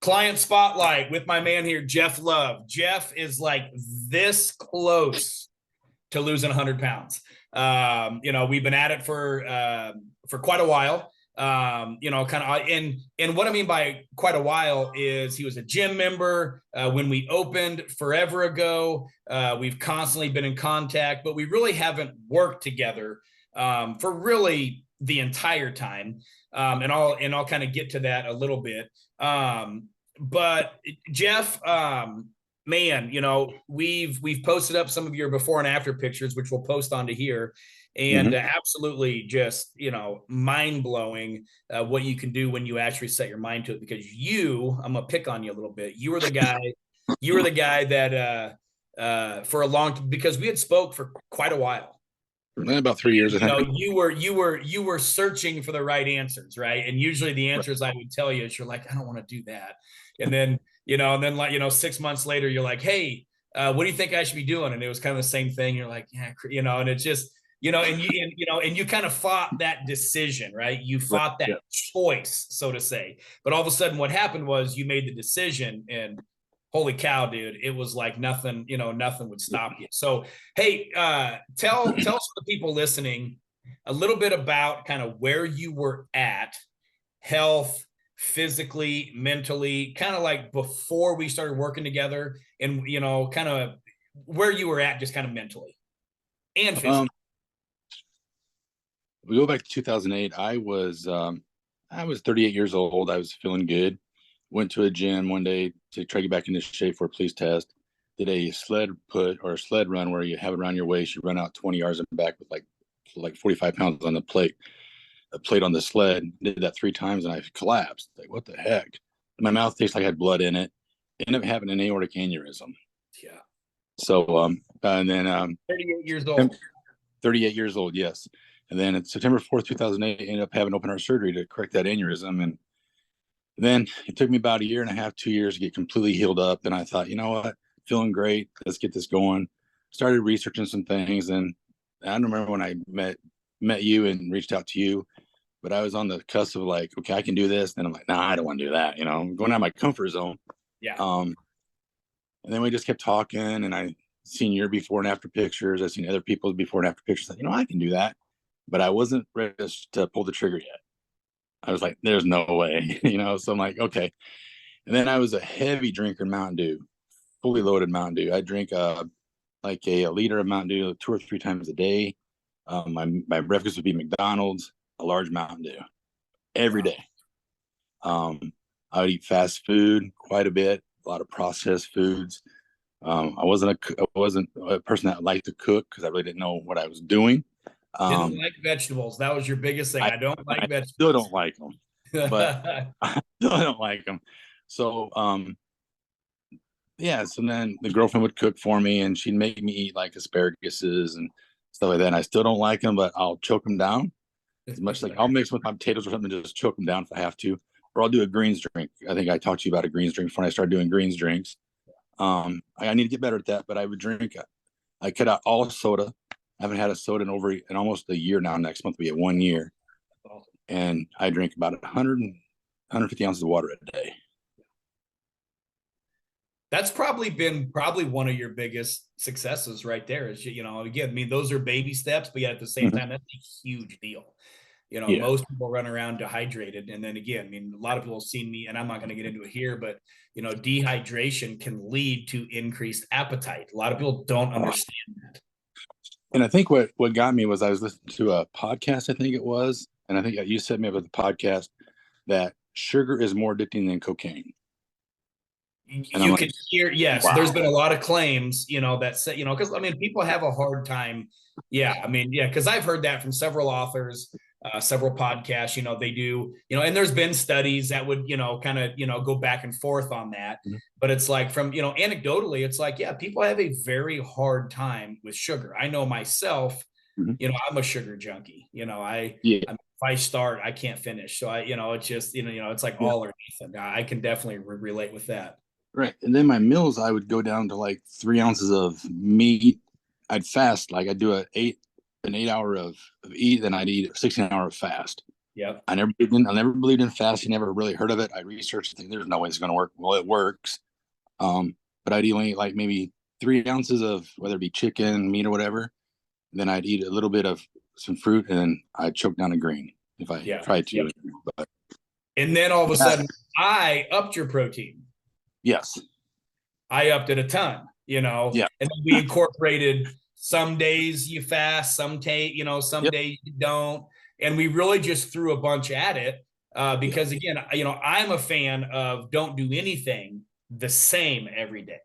Client spotlight with my man here, Jeff Love. Jeff is like this close to losing 100 pounds. We've been at it for quite a while. And what I mean by quite a while is he was a gym member when we opened forever ago. We've constantly been in contact, but we really haven't worked together for really the entire time. And I'll kind of get to that a little bit. But Jeff, man, we've posted up some of your before and after pictures, which we'll post onto here, and absolutely just, mind blowing what you can do when you actually set your mind to it. Because I'm gonna pick on you a little bit. You were the guy that for a long, because we had spoke for quite a while. About 3 years, I think. You were searching for the right answers, right? And usually the answers I would tell you is you're like, I don't want to do that. And then, 6 months later, you're like, hey, what do you think I should be doing? And it was kind of the same thing. You're like, yeah, and it's just, and you kind of fought that decision, right? You fought that choice, so to say. But all of a sudden what happened was you made the decision, and holy cow, dude, it was like nothing would stop you. So, hey, tell the people listening a little bit about kind of where you were at, health, physically, mentally, kind of like before we started working together, and, kind of where you were at just kind of mentally and physically. We go back to 2008. I was 38 years old. I was feeling good. Went to a gym one day to try to get back into shape for a police test. Did a sled run where you have it around your waist. You run out 20 yards and back with like 45 pounds on the plate on the sled. Did that 3 times and I collapsed. Like, what the heck? My mouth tastes like I had blood in it. Ended up having an aortic aneurysm. Yeah. So and then 38 years old. 38 years old, yes. And then it's September 4th, 2008, ended up having open heart surgery to correct that aneurysm. And then it took me about 1.5 years, 2 years to get completely healed up. And I thought, you know what, feeling great. Let's get this going. Started researching some things. And I don't remember when I met you and reached out to you, but I was on the cusp of like, okay, I can do this. And I'm like, nah, I don't want to do that. I'm going out of my comfort zone. Yeah. And then we just kept talking, and I seen your before and after pictures. I seen other people's before and after pictures. Like, I can do that, but I wasn't ready to pull the trigger yet. I was like, there's no way, so I'm like, okay. And then I was a heavy drinker of Mountain Dew, fully loaded Mountain Dew. I drink like a liter of Mountain Dew 2 or 3 times a day. My breakfast would be McDonald's, a large Mountain Dew every day. I would eat fast food quite a bit, a lot of processed foods. I wasn't a person that liked to cook because I really didn't know what I was doing. Didn't like vegetables. That was your biggest thing. I don't like vegetables. Still don't like them, but I still don't like them. So, so then the girlfriend would cook for me, and she'd make me eat like asparaguses and stuff like that. And I still don't like them, but I'll choke them down as much. Like I'll mix with my potatoes or something and just choke them down if I have to, or I'll do a greens drink. I think I talked to you about a greens drink when I started doing greens drinks. I need to get better at that, but I would drink. I cut out all soda. I haven't had a soda in almost a year now. Next month will be at 1 year. And I drink about 150 ounces of water a day. That's probably been one of your biggest successes right there. Is, again, I mean, those are baby steps, but yet at the same time, that's a huge deal. Most people run around dehydrated. And then again, I mean, a lot of people have seen me, and I'm not going to get into it here, but, dehydration can lead to increased appetite. A lot of people don't understand that. And I think what got me was I was listening to a podcast, I think it was, and I think you set me up with the podcast that sugar is more addicting than cocaine. You can hear, yes, wow. There's been a lot of claims, that say, because I mean, people have a hard time. Yeah, I mean, yeah, because I've heard that from several authors, several podcasts, they do, and there's been studies that would, kind of, go back and forth on that. Mm-hmm. But it's like from, anecdotally, it's like, yeah, people have a very hard time with sugar. I know myself, mm-hmm. I'm a sugar junkie, if I start, I can't finish. So it's just, it's like all or nothing. I can definitely relate with that. Right. And then my meals, I would go down to like 3 ounces of meat. I'd fast, like I'd do an 8 hour of eat, then I'd eat a 16 hour fast. Yep. I never believed in fasting, never really heard of it. I researched it, there's no way it's going to work. Well, it works. But I'd eat only like maybe 3 ounces of whether it be chicken, meat, or whatever. Then I'd eat a little bit of some fruit, and then I'd choke down a green if I Yeah. tried to. Yep. But And then all of a yeah, sudden, I upped your protein. yes, I upped it a ton, yeah, and then we incorporated some days you fast, some yep, days you don't. And we really just threw a bunch at it yeah, because, again, I'm a fan of don't do anything the same every day.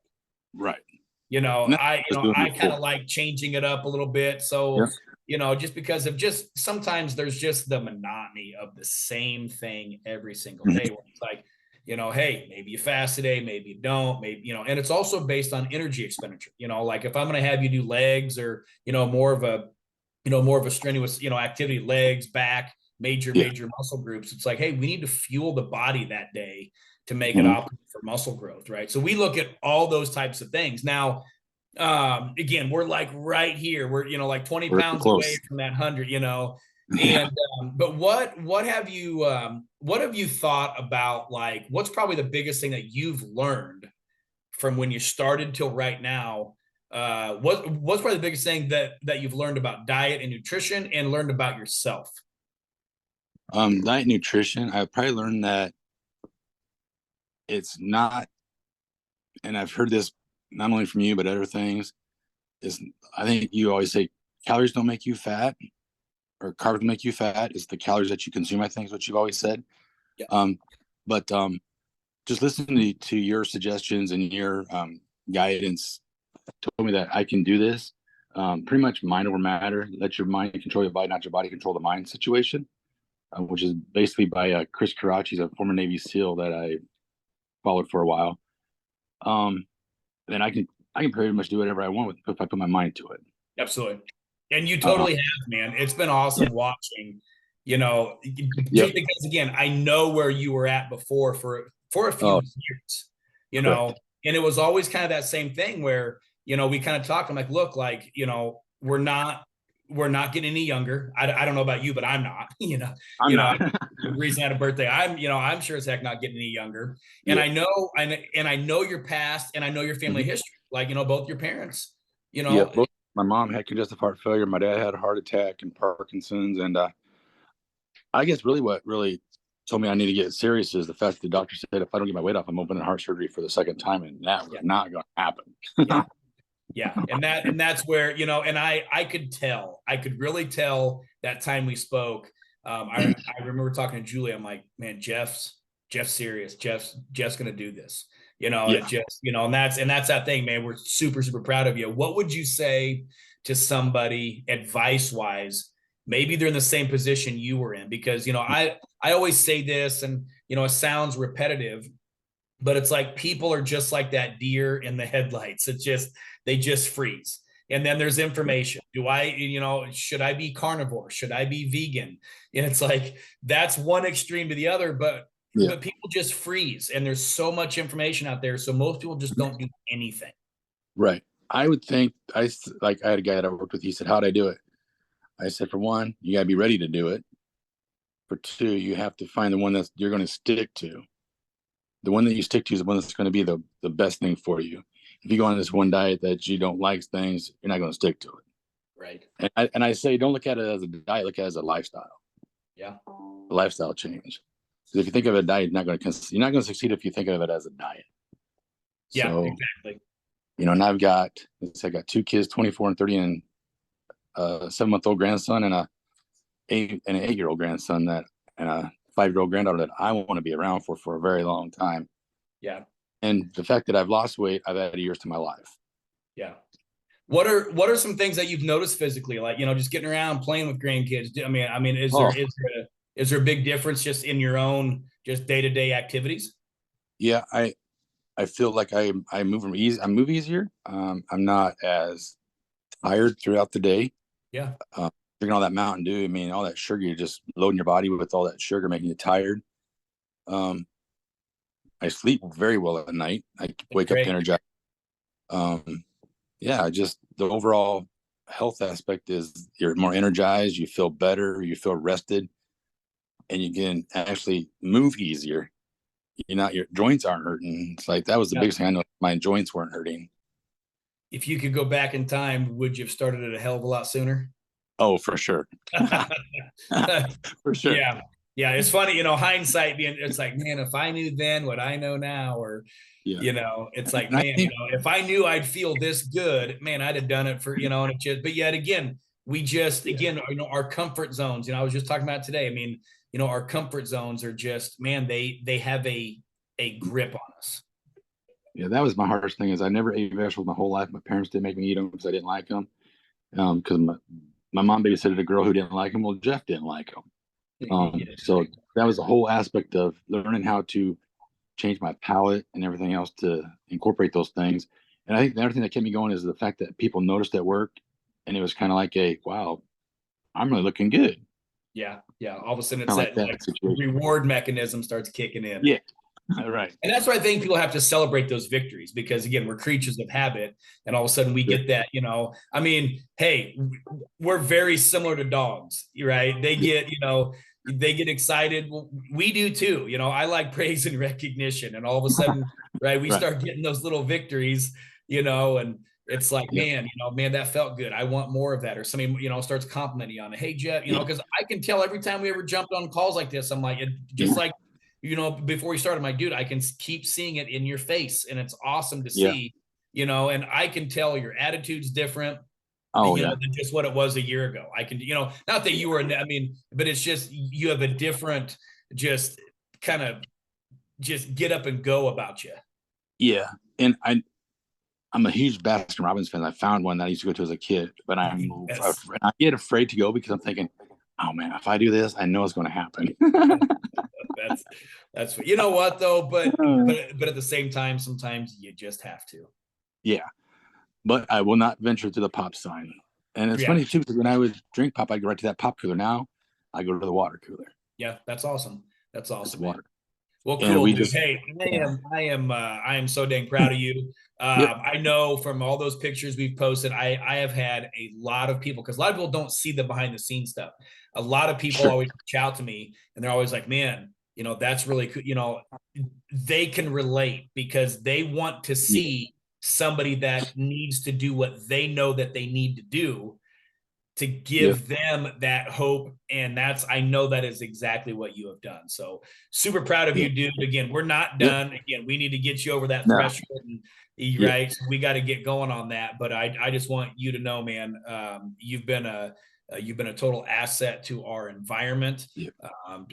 right. You know, And that's I, what I was doing I kind before. of like changing it up a little bit. Yeah, So, just because of just sometimes there's just the monotony of the same thing every single day mhm, where it's like, hey, maybe you fast today, maybe you don't, maybe, and it's also based on energy expenditure. Like if I'm going to have you do legs or, more of a strenuous, activity, legs, back, yeah, major muscle groups. It's like, hey, we need to fuel the body that day to make it mhm. optimal for muscle growth, right? So we look at all those types of things. Now, again, we're like right here. We're like 20 We're pounds away close. from that 100. Yeah. And but what have you thought about, like, what's probably the biggest thing that you've learned from when you started till right now? What's probably the biggest thing that you've learned about diet and nutrition and learned about yourself? Diet nutrition. I probably learned that it's not, and I've heard this not only from you but other things. Is I think you always say calories don't make you fat, or carbs make you fat. It's the calories that you consume. I think is what you've always said. Yeah, But just listening to your suggestions and your guidance told me that I can do this. Pretty much mind over matter. Let your mind control your body, not your body control the mind situation, which is basically by Chris Karachi. He's a former Navy SEAL that I followed for a while. Then I can pretty much do whatever I want with if I put my mind to it. absolutely. And you Uh, totally have, man. It's been yeah, awesome watching, yep. just because, again, I know where you were at before for a few Oh, years, correct. and it was always kind of that same thing where, we kind of talked. I'm like, look, like, we're not getting any younger. I don't know about you, but I'm not, I'm not. the reason I had a birthday. I'm sure as heck not getting any younger. And Yeah. I know your past and I know your family Mhm. history, like, both your parents, you Yeah. know, Both my mom had congestive heart failure. My dad had a heart attack and Parkinson's. And I guess really what really told me I need to get serious is the fact that the doctor said if I don't get my weight off, I'm opening heart surgery for the second time, and that was yeah, not going to happen. yeah. Yeah, and that's where, and I could really tell that time we spoke. I remember talking to Julie. I'm like, man, Jeff's serious. Jeff's gonna do this. And Yeah. it just, and that's that thing, man. We're super super proud of you. What would you say to somebody advice wise? Maybe they're in the same position you were in, because I always say this, and it sounds repetitive, but it's like people are just like that deer in the headlights. They just freeze. And then there's information. Should I be carnivore? Should I be vegan? And it's like, that's one extreme to the other, but Yeah. people just freeze, and there's so much information out there. So most people just don't do anything. Right. I would think I had a guy that I worked with. He said, "How'd I do it?" I said, "For one, you got to be ready to do it. For two, you have to find the one that you're going to stick to. The one that you stick to is the one that's going to be the best thing for you. If you go on this one diet that you don't like things, you're not going to stick to it." Right. And I say, don't look at it as a diet, look at it as a lifestyle, Yeah. a lifestyle change. Because if you think of a diet, you're not going to succeed if you think of it as a diet. Yeah, So, exactly. and I got 2 kids, 24 and 30, and a 7-month-old grandson and an 8-year-old grandson and a 5-year-old granddaughter that I want to be around for a very long time. Yeah. And the fact that I've lost weight, I've added years to my life. Yeah. What are some things that you've noticed physically, like, just getting around playing with grandkids? I mean, is there Oh, is there a big difference just in your own just day-to-day activities? yeah, I feel like I move easier. I'm not as tired throughout the day. Yeah. Drinking all that Mountain Dew, I mean, all that sugar, you're just loading your body with all that sugar, making you tired. Um, I sleep very well at night. I That's wake up great. energized. Yeah, just the overall health aspect is you're more energized, you feel better, you feel rested. and you can actually move easier. Your joints aren't hurting. It's like that was the Yeah. biggest thing I know. My joints weren't hurting. If you could go back in time, would you have started it a hell of a lot sooner? Oh, for sure. For sure. Yeah. Yeah. It's funny, hindsight being, it's like, man, if I knew then what I know now, or, Yeah. it's like, And I man, think, if I knew I'd feel this good, man, I'd have done it for, and it just, but yet again, we just, again, our comfort zones, I was just talking about today. I mean, our comfort zones are just, man, they have a grip on us. yeah, that was my hardest thing is I never ate vegetables my whole life. My parents didn't make me eat them because I didn't like them. Because my mom babysitted a girl who didn't like them. Well, Jeff didn't like them. So that was the whole aspect of learning how to change my palate and everything else to incorporate those things. And I think the other thing that kept me going is the fact that people noticed at work, and it was kind of like wow, I'm really looking good. Yeah. Yeah. All of a sudden it's Kind of that like that situation. reward mechanism starts kicking in. Yeah, right. And that's why I think people have to celebrate those victories, because again, we're creatures of habit. And all of a sudden we get that, I mean, hey, we're very similar to dogs, right? They get, they get excited. We do too. I like praise and recognition. And all of a sudden, right, we start getting those little victories, and it's like, man, man, that felt good. I want more of that. Or somebody, starts complimenting you on it. Hey, Jeff, because I can tell every time we ever jumped on calls like this, I'm like, like, before we started, my dude, I can keep seeing it in your face, and it's awesome to see, and I can tell your attitude's different. Oh, Than just what it was a year ago. I can, not that you were, I mean, but it's just, you have a different, just kind of just get up and go about you. Yeah. And I'm a huge Baskin Robbins fan. I found one that I used to go to as a kid, but I get afraid to go because I'm thinking, oh man, if I do this, I know it's going to happen. that's what though, but at the same time, sometimes you just have to. Yeah. But I will not venture to the pop sign. And it's funny too, because when I would drink pop, I'd go right to that pop cooler. Now I go to the water cooler. Yeah, that's awesome. That's awesome. Water. Well, cool. Dude. Hey, I am so dang proud of you. I know from all those pictures we've posted, I have had a lot of people, because a lot of people don't see the behind the scenes stuff. A lot of people always reach out to me, and they're always like, man, that's really cool. They can relate because they want to see somebody that needs to do what they know that they need to do to give them that hope. And I know that is exactly what you have done. So super proud of you, dude. Again, we're not done. Again, we need to get you over that threshold, right? So we got to get going on that. But I just want you to know, man, you've been a total asset to our environment,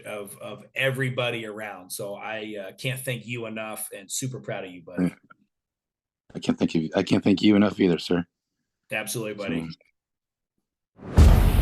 of everybody around. So I can't thank you enough, and super proud of you, buddy. I can't thank you enough either, sir. Absolutely, buddy. So.